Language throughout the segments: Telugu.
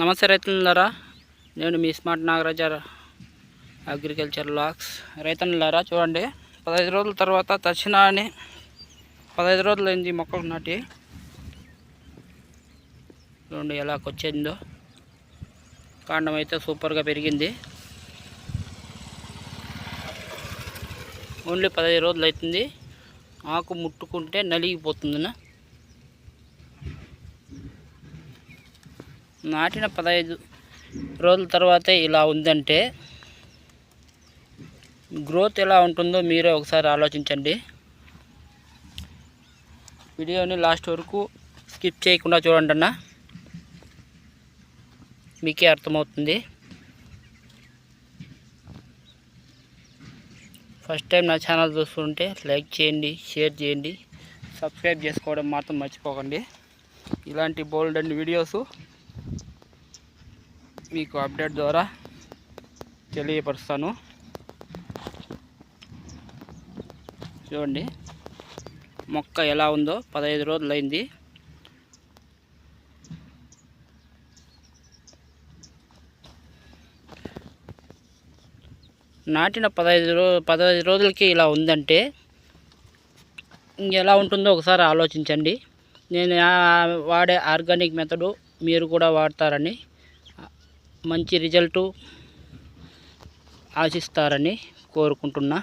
నమస్తే రైతులారా, నేను మీ స్మార్ట్ నాగరాజ అగ్రికల్చర్ లాక్స్. రైతన్నులారా చూడండి, 15 రోజుల తర్వాత తక్షణాన్ని 15 రోజులు అయింది మొక్కలు నాటి. చూడండి ఎలా వచ్చిందో, కాండం అయితే సూపర్గా పెరిగింది. ఓన్లీ 15 రోజులు అవుతుంది. ఆకు ముట్టుకుంటే నలిగిపోతుంది. నాటిన 15 రోజుల తర్వాతే ఇలా ఉందంటే గ్రోత్ ఎలా ఉంటుందో మీరే ఒకసారి ఆలోచించండి. వీడియోని లాస్ట్ వరకు స్కిప్ చేయకుండా చూడండి అన్న, మీకే అర్థమవుతుంది. ఫస్ట్ టైం నా ఛానల్ చూస్తుంటే లైక్ చేయండి, షేర్ చేయండి, సబ్స్క్రైబ్ చేసుకోవడం మాత్రం మర్చిపోకండి. ఇలాంటి బోల్డ్ అండ్ వీడియోస్ మీకు అప్డేట్ ద్వారా తెలియపరుస్తాను. చూడండి మొక్క ఎలా ఉందో, 15 రోజులు అయింది. నాటిన 15 రోజులకి ఇలా ఉందంటే ఇంకెలా ఉంటుందో ఒకసారి ఆలోచించండి. నేను వాడే ఆర్గానిక్ మెథడు మీరు కూడా వాడతారని, మంచి రిజల్టు ఆశిస్తారని కోరుకుంటున్నా.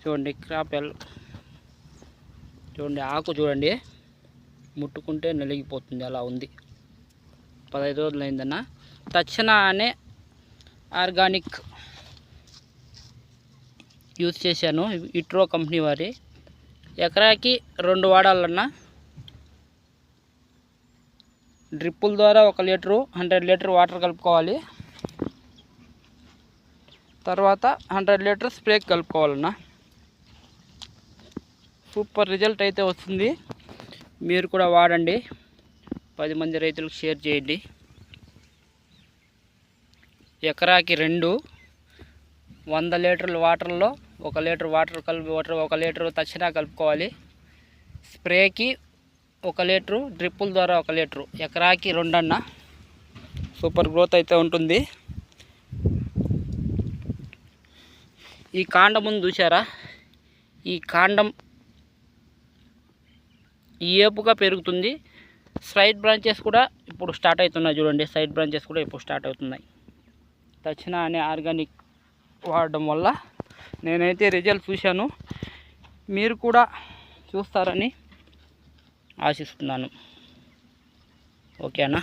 చూడండి చూడండి ఆకు చూడండి, ముట్టుకుంటే నలిగిపోతుంది, అలా ఉంది. 15 రోజులు అయిందన్న. తక్షణ అనే ఆర్గానిక్ యూజ్ చేశాను, ఇట్రో కంపెనీ వారి. ఎకరాకి 2 వాడాలన్నా. డ్రిప్పుల ద్వారా 1 లీటరు 100 లీటర్ వాటర్ కలుపుకోవాలి. తర్వాత 100 లీటర్ స్ప్రే కలుపుకోవాలన్నా. సూపర్ రిజల్ట్ అయితే వస్తుంది. మీరు కూడా వాడండి, 10 మంది రైతులకు షేర్ చేయండి. ఎకరాకి 2 100 లీటర్ల వాటర్లో 1 లీటర్ వాటర్ కలిపి 1 లీటర్ తక్షణ కలుపుకోవాలి. స్ప్రేకి 1 లీటరు, డ్రిప్పుల ద్వారా 1 లీటరు, ఎకరాకి 2 అన్న. సూపర్ గ్రోత్ అయితే ఉంటుంది. ఈ కాండం ముందు చూసారా, ఈ కాండం ఏపుగా పెరుగుతుంది. సైడ్ బ్రాంచెస్ కూడా ఇప్పుడు స్టార్ట్ అవుతున్నాయి. చూడండి, సైడ్ బ్రాంచెస్ కూడా ఇప్పుడు స్టార్ట్ అవుతున్నాయి. తక్షణ అనే ఆర్గానిక్ వాడడం వల్ల నేనైతే రిజల్ట్ చూశాను. మీరు కూడా చూస్తారని ఆశిస్తున్నాను. ఓకేనా?